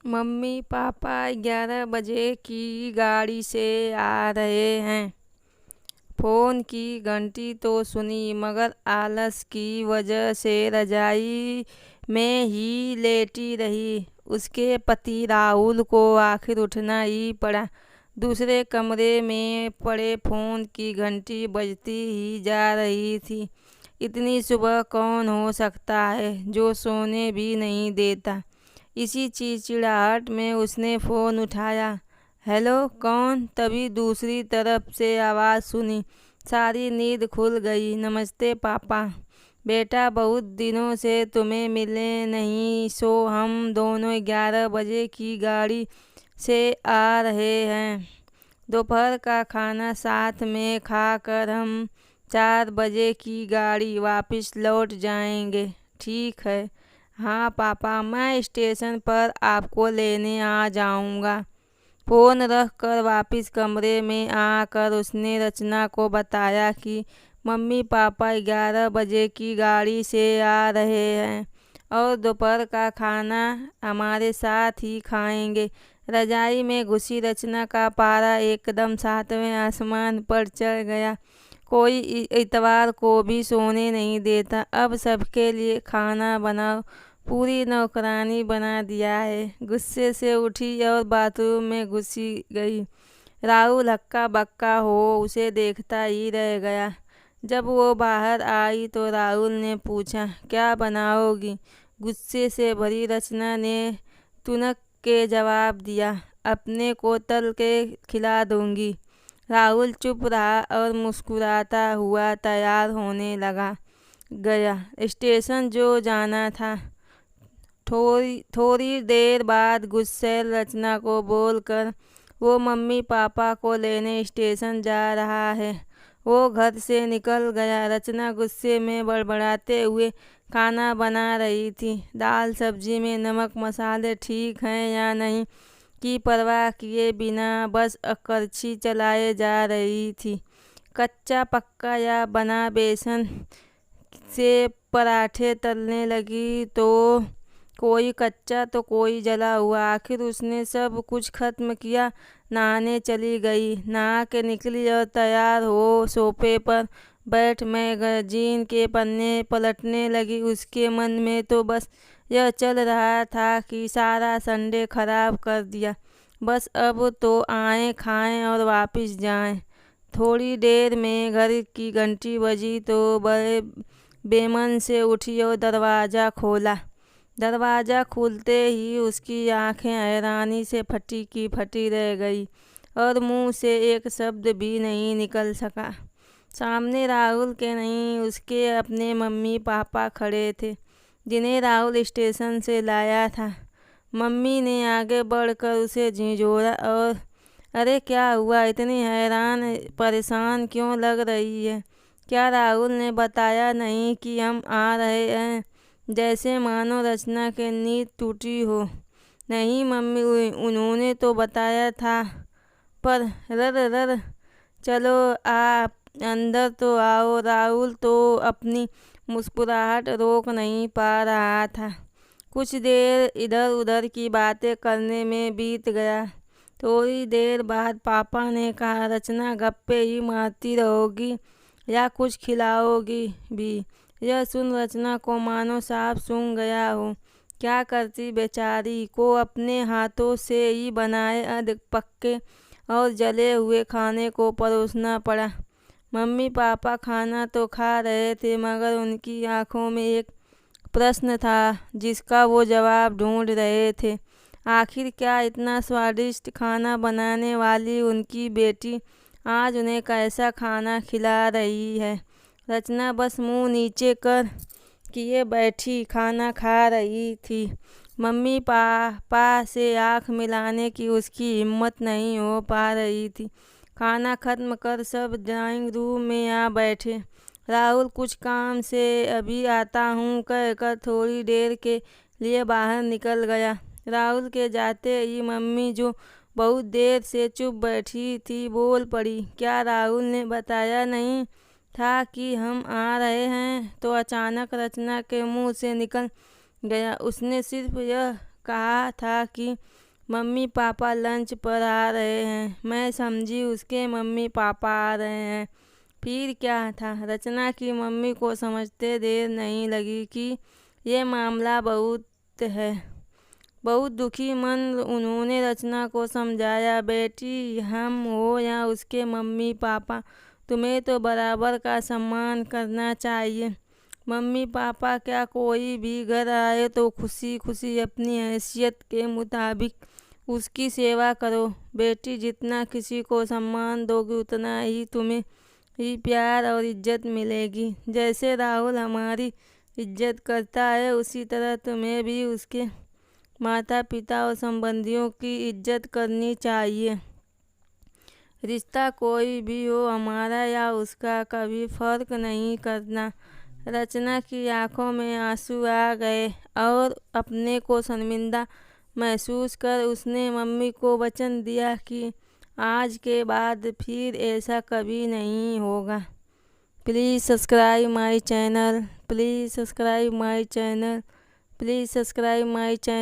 Mummy papa 11 बजे की गाड़ी से आ रहे हैं। फ़ोन की घंटी तो सुनी मगर आलस की वजह से रजाई में ही लेटी रही। उसके पति राहुल को आखिर उठना ही पड़ा। दूसरे कमरे में पड़े फ़ोन की घंटी बजती ही जा रही थी। इतनी सुबह कौन हो सकता है जो सोने भी नहीं देता। इसी चिड़चिड़ाहट में उसने फ़ोन उठाया। हेलो, कौन? तभी दूसरी तरफ से आवाज़ सुनी। सारी नींद खुल गई। नमस्ते पापा। बेटा, बहुत दिनों से तुम्हें मिले नहीं, सो हम दोनों 11 बजे की गाड़ी से आ रहे हैं। दोपहर का खाना साथ में खाकर हम 4 बजे की गाड़ी वापस लौट जाएंगे। ठीक है। हाँ पापा, मैं स्टेशन पर आपको लेने आ जाऊंगा। फ़ोन रख कर वापस कमरे में आकर उसने रचना को बताया कि मम्मी पापा 11 बजे की गाड़ी से आ रहे हैं और दोपहर का खाना हमारे साथ ही खाएंगे। रजाई में घुसी रचना का पारा एकदम 7वें आसमान पर चढ़ गया। कोई इतवार को भी सोने नहीं देता। अब सबके लिए खाना बनाओ, पूरी नौकरानी बना दिया है। गुस्से से उठी और बाथरूम में घुसी गई। राहुल हक्का बक्का हो उसे देखता ही रह गया। जब वो बाहर आई तो राहुल ने पूछा, क्या बनाओगी? गुस्से से भरी रचना ने तुनक के जवाब दिया, अपने को तल के खिला दूंगी। राहुल चुप रहा और मुस्कुराता हुआ तैयार होने गया स्टेशन जो जाना था। थोड़ी देर बाद गुस्सैल रचना को बोलकर वो मम्मी पापा को लेने स्टेशन जा रहा है। वो घर से निकल गया। रचना गुस्से में बड़बड़ाते हुए खाना बना रही थी। दाल सब्जी में नमक मसाले ठीक हैं या नहीं की परवाह किए बिना बस अकड़छी चलाए जा रही थी। कच्चा पक्का या बना बेसन से पराठे तलने लगी तो कोई कच्चा तो कोई जला हुआ। आखिर उसने सब कुछ खत्म किया। नहाने चली गई। नहा के निकली और तैयार हो सोफे पर बैठ मैगजीन के पन्ने पलटने लगी। उसके मन में तो बस यह चल रहा था कि सारा संडे खराब कर दिया। बस अब तो आएँ खाएं और वापस जाएं। थोड़ी देर में घर की घंटी बजी तो बड़े बेमन से उठी और दरवाज़ा खोला। दरवाज़ा खुलते ही उसकी आंखें हैरानी से फटी की फटी रह गई और मुंह से एक शब्द भी नहीं निकल सका। सामने राहुल के नहीं, उसके अपने मम्मी पापा खड़े थे जिन्हें राहुल स्टेशन से लाया था। मम्मी ने आगे बढ़कर उसे झिझोरा और अरे क्या हुआ, इतनी हैरान परेशान क्यों लग रही है? क्या राहुल ने बताया नहीं कि हम आ रहे हैं? जैसे मानो रचना की नींद टूटी हो। नहीं मम्मी, उन्होंने तो बताया था, पर रर रर चलो आप अंदर तो आओ। राहुल तो अपनी मुस्कुराहट रोक नहीं पा रहा था। कुछ देर इधर उधर की बातें करने में बीत गया। थोड़ी देर बाद पापा ने कहा, रचना गप्पे ही मारती रहोगी या कुछ खिलाओगी भी? यह सुन रचना को मानो सांप सूंघ गया हो। क्या करती बेचारी को अपने हाथों से ही बनाए अध पक्के और जले हुए खाने को परोसना पड़ा। मम्मी पापा खाना तो खा रहे थे मगर उनकी आंखों में एक प्रश्न था जिसका वो जवाब ढूंढ रहे थे। आखिर क्या इतना स्वादिष्ट खाना बनाने वाली उनकी बेटी आज उन्हें कैसा खाना खिला रही है? रचना बस मुंह नीचे कर किए बैठी खाना खा रही थी। मम्मी पापा से आंख मिलाने की उसकी हिम्मत नहीं हो पा रही थी। खाना खत्म कर सब ड्राइंग रूम में आ बैठे। राहुल कुछ काम से अभी आता हूँ कहकर थोड़ी देर के लिए बाहर निकल गया। राहुल के जाते ही मम्मी, जो बहुत देर से चुप बैठी थी, बोल पड़ी, क्या राहुल ने बताया नहीं था कि हम आ रहे हैं? तो अचानक रचना के मुंह से निकल गया, उसने सिर्फ यह कहा था कि मम्मी पापा लंच पर आ रहे हैं। मैं समझी उसके मम्मी पापा आ रहे हैं। फिर क्या था? रचना की मम्मी को समझते देर नहीं लगी कि ये मामला बहुत दुखी मन उन्होंने रचना को समझाया, बेटी हम हो या उसके मम्मी पापा, तुम्हें तो बराबर का सम्मान करना चाहिए। मम्मी पापा क्या कोई भी घर आए तो खुशी खुशी अपनी हैसियत के मुताबिक उसकी सेवा करो। बेटी जितना किसी को सम्मान दोगे उतना ही तुम्हें ही प्यार और इज्जत मिलेगी। जैसे राहुल हमारी इज्जत करता है उसी तरह तुम्हें भी उसके माता पिता और संबंधियों की इज्जत करनी चाहिए। रिश्ता कोई भी हो, हमारा या उसका, कभी फर्क नहीं करना। रचना की आंखों में आंसू आ गए और अपने को शर्मिंदा महसूस कर उसने मम्मी को वचन दिया कि आज के बाद फिर ऐसा कभी नहीं होगा। Please subscribe my channel, please subscribe my channel, please subscribe my channel.